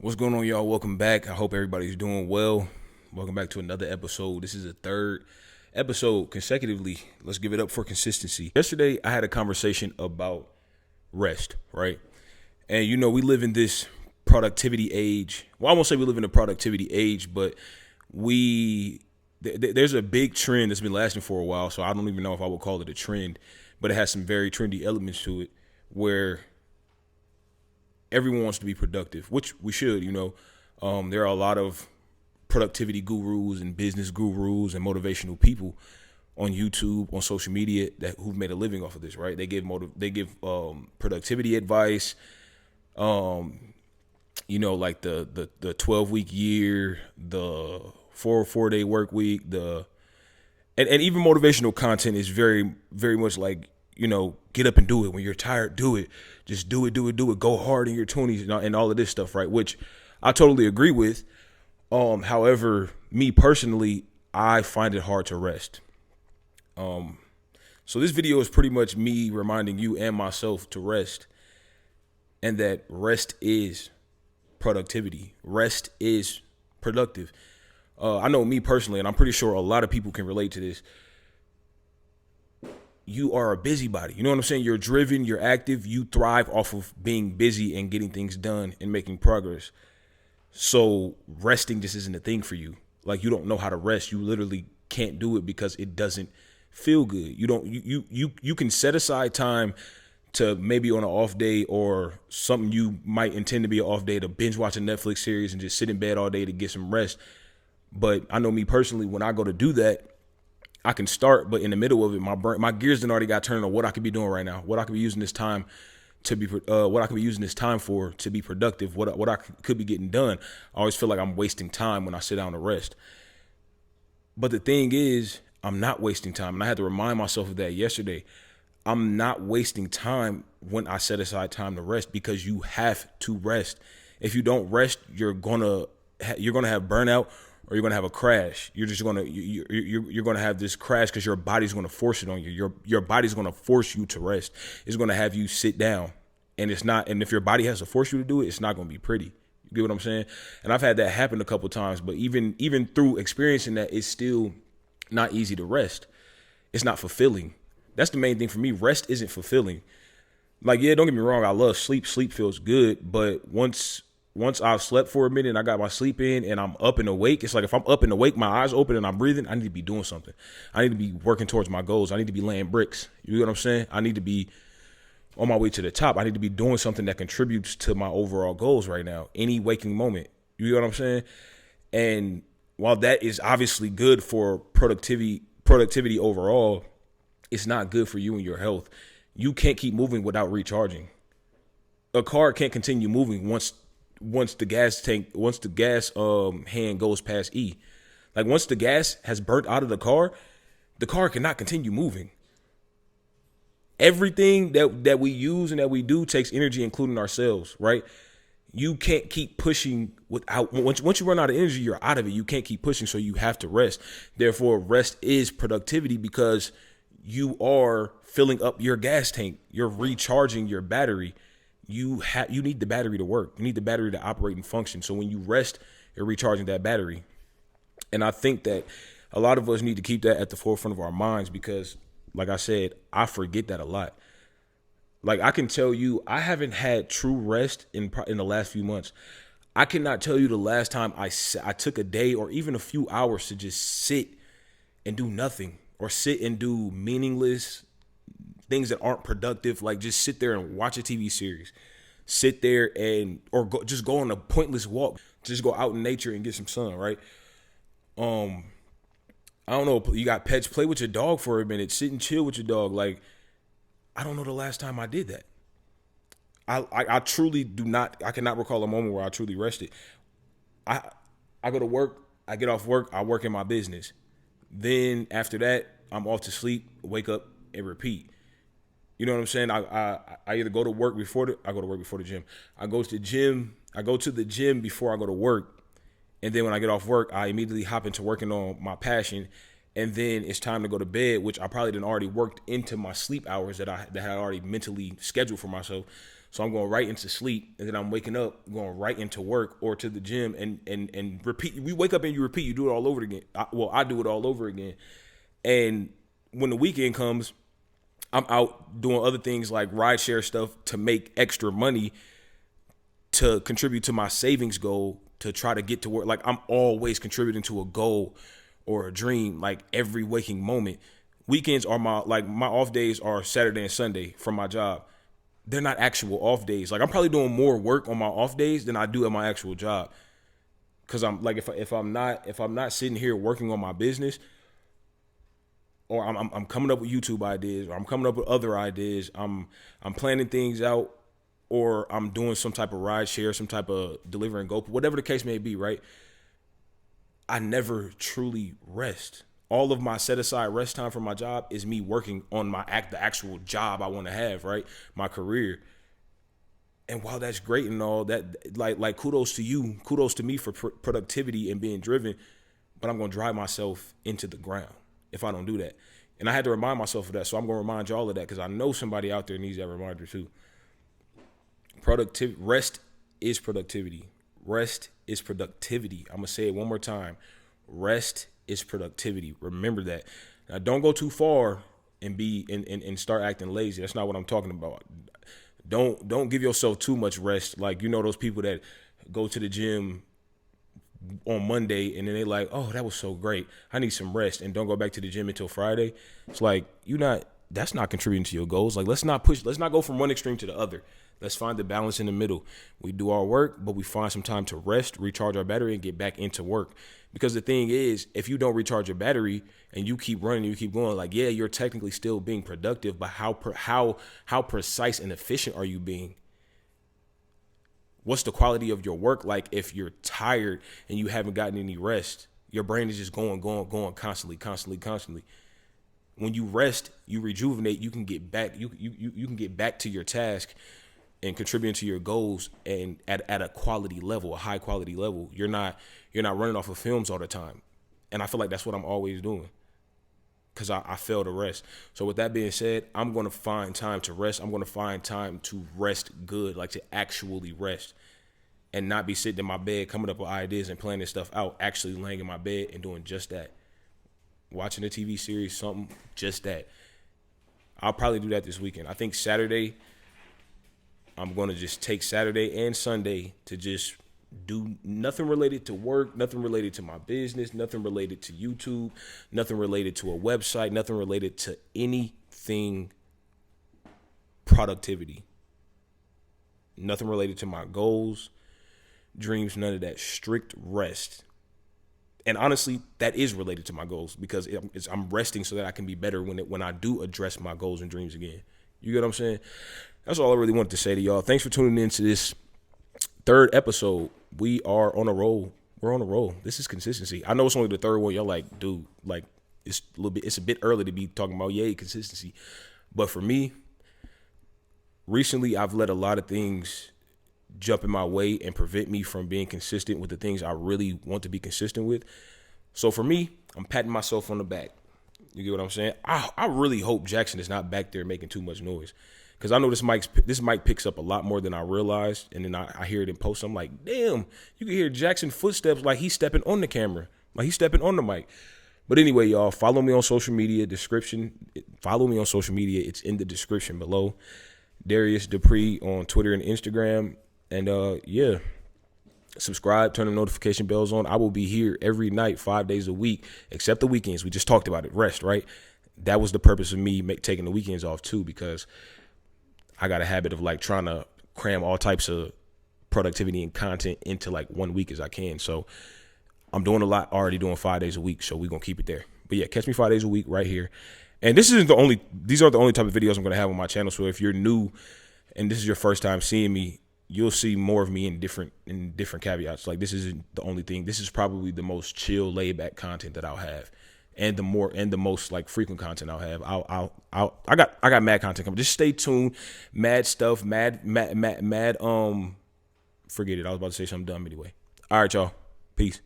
What's going on, y'all? Welcome back. I hope everybody's doing well. Welcome back to another episode. This is the third episode consecutively. Let's give it up for consistency. Yesterday, I had a conversation about rest, right? And we live in this productivity age. Well, I won't say we live in a productivity age, but there's a big trend that's been lasting for a while. So I don't even know if I would call it a trend, but it has some very trendy elements to it where everyone wants to be productive, which we should. There are a lot of productivity gurus and business gurus and motivational people on YouTube, on social media who've made a living off of this, right? They give productivity advice, like the 12-week year, the 4 day work week, and even motivational content is very, very much like, get up and do it. When you're tired, do it. Just do it. Go hard in your 20s and all of this stuff, right? Which I totally agree with. However, me personally, I find it hard to rest. So this video is pretty much me reminding you and myself to rest, and that rest is productivity. Rest is productive. I know me personally, and I'm pretty sure a lot of people can relate to this. You are a busybody. You know what I'm saying? You're driven, you're active, you thrive off of being busy and getting things done and making progress. So resting just isn't a thing for you. Like, you don't know how to rest. You literally can't do it because it doesn't feel good. You can set aside time to maybe on an off day or something you might intend to be an off day to binge watch a Netflix series and just sit in bed all day to get some rest. But I know me personally, when I go to do that, I can start, but in the middle of it, my gears done already got turned on what I could be doing right now, what I could be using this time to be, what I could be using this time for to be productive, what I could be getting done. I always feel like I'm wasting time when I sit down to rest. But the thing is, I'm not wasting time, and I had to remind myself of that yesterday. I'm not wasting time when I set aside time to rest, because you have to rest. If you don't rest, you're gonna have burnout, or you're gonna have a crash. You're gonna have this crash because your body's gonna force it on you. Your body's gonna force you to rest. It's gonna have you sit down, and it's not. And if your body has to force you to do it, it's not gonna be pretty. You get what I'm saying? And I've had that happen a couple times. But even through experiencing that, it's still not easy to rest. It's not fulfilling. That's the main thing for me. Rest isn't fulfilling. Like, yeah, don't get me wrong. I love sleep. Sleep feels good. But once I've slept for a minute and I got my sleep in and I'm up and awake, it's like if I'm up and awake, my eyes open and I'm breathing, I need to be doing something. I need to be working towards my goals. I need to be laying bricks. You know what I'm saying? I need to be on my way to the top. I need to be doing something that contributes to my overall goals right now, any waking moment. You know what I'm saying? And while that is obviously good for productivity overall, it's not good for you and your health. You can't keep moving without recharging. A car can't continue moving once the gas hand goes past E. Like, once the gas has burnt out of the car cannot continue moving. Everything that we use and that we do takes energy, including ourselves, right? You can't keep pushing without, once you run out of energy, you're out of it. You can't keep pushing, so you have to rest. Therefore, rest is productivity, because you are filling up your gas tank. You're recharging your battery. You need the battery to work. You need the battery to operate and function. So when you rest, you're recharging that battery. And I think that a lot of us need to keep that at the forefront of our minds, because, like I said, I forget that a lot. Like, I can tell you, I haven't had true rest in the last few months. I cannot tell you the last time I took a day or even a few hours to just sit and do nothing, or sit and do meaningless things that aren't productive. Like, just sit there and watch a TV series, sit there or just go on a pointless walk, just go out in nature and get some sun, right? I don't know, you got pets, play with your dog for a minute, sit and chill with your dog. Like, I don't know the last time I did that. I truly I cannot recall a moment where I truly rested. I go to work, I get off work, I work in my business. Then after that, I'm off to sleep, wake up, and repeat. You know what I'm saying? I either go to work before the gym. I go to the gym before I go to work. And then when I get off work, I immediately hop into working on my passion. And then it's time to go to bed, which I probably done already worked into my sleep hours that I had already mentally scheduled for myself. So I'm going right into sleep, and then I'm waking up, going right into work or to the gym, and repeat. We wake up and you repeat. You do it all over again. I do it all over again. And when the weekend comes, I'm out doing other things like rideshare stuff to make extra money to contribute to my savings goal to try to get to work. Like I'm always contributing to a goal or a dream, like every waking moment. Weekends are my off days are Saturday and Sunday from my job. They're not actual off days. Like I'm probably doing more work on my off days than I do at my actual job. Cause I'm like if I'm not sitting here working on my business, or I'm coming up with YouTube ideas, or I'm coming up with other ideas, I'm planning things out, or I'm doing some type of ride share, some type of deliver and go, whatever the case may be, right? I never truly rest. All of my set aside rest time for my job is me working on the actual job I want to have, right? My career. And while that's great and all that, like kudos to you, kudos to me for productivity and being driven, but I'm going to drive myself into the ground if I don't do that. And I had to remind myself of that. So I'm going to remind y'all of that because I know somebody out there needs that reminder too. Rest is productivity. Rest is productivity. I'm going to say it one more time. Rest is productivity. Remember that. Now, don't go too far and start acting lazy. That's not what I'm talking about. Don't give yourself too much rest. Like, those people that go to the gym on Monday and then they like, oh, that was so great, I need some rest, and don't go back to the gym until Friday. It's like, that's not contributing to your goals. Like, let's not go from one extreme to the other. Let's find the balance in the middle. We do our work, but we find some time to rest, recharge our battery, and get back into work. Because the thing is, if you don't recharge your battery and you keep running, you keep going, like, yeah, you're technically still being productive, but how precise and efficient are you being? What's the quality of your work like if you're tired and you haven't gotten any rest? Your brain is just going constantly. When you rest, you rejuvenate, you can get back, you can get back to your task and contributing to your goals, and at a quality level, a high quality level. You're not running off of films all the time. And I feel like that's what I'm always doing, because I fail to rest. So with that being said, I'm going to find time to rest. I'm going to find time to rest good, like to actually rest, and not be sitting in my bed coming up with ideas and planning stuff out, actually laying in my bed and doing just that. Watching a TV series, something, just that. I'll probably do that this weekend. I think Saturday, I'm going to just take Saturday and Sunday to just do nothing related to work, nothing related to my business, nothing related to YouTube, nothing related to a website, nothing related to anything productivity. Nothing related to my goals, dreams, none of that. Strict rest. And honestly, that is related to my goals, because I'm resting so that I can be better when I do address my goals and dreams again. You get what I'm saying? That's all I really wanted to say to y'all. Thanks for tuning in to this third episode. We are on a roll. We're on a roll. This is consistency. I know it's only the third one. Y'all like, dude, like it's a bit early to be talking about consistency. But for me, recently I've let a lot of things jump in my way and prevent me from being consistent with the things I really want to be consistent with. So for me, I'm patting myself on the back. You get what I'm saying? I really hope Jackson is not back there making too much noise, because I know this mic picks up a lot more than I realized. And then I hear it in post. I'm like, damn, you can hear Jackson footsteps like he's stepping on the camera, like he's stepping on the mic. But anyway, y'all, follow me on social media. Follow me on social media. It's in the description below. Dareus Dapri on Twitter and Instagram. And yeah, subscribe, turn the notification bells on. I will be here every night, 5 days a week, except the weekends. We just talked about it. Rest, right? That was the purpose of me taking the weekends off too, because I got a habit of like trying to cram all types of productivity and content into like 1 week as I can. So I'm doing a lot, already doing 5 days a week. So we're going to keep it there. But yeah, catch me 5 days a week right here. And these are the only type of videos I'm going to have on my channel. So if you're new and this is your first time seeing me, you'll see more of me in different caveats. Like, this isn't the only thing. This is probably the most chill, laid back content that I'll have, and the most like frequent content I'll have. I got mad content coming. Just stay tuned. Mad stuff. Forget it. I was about to say something dumb anyway. All right, y'all. Peace.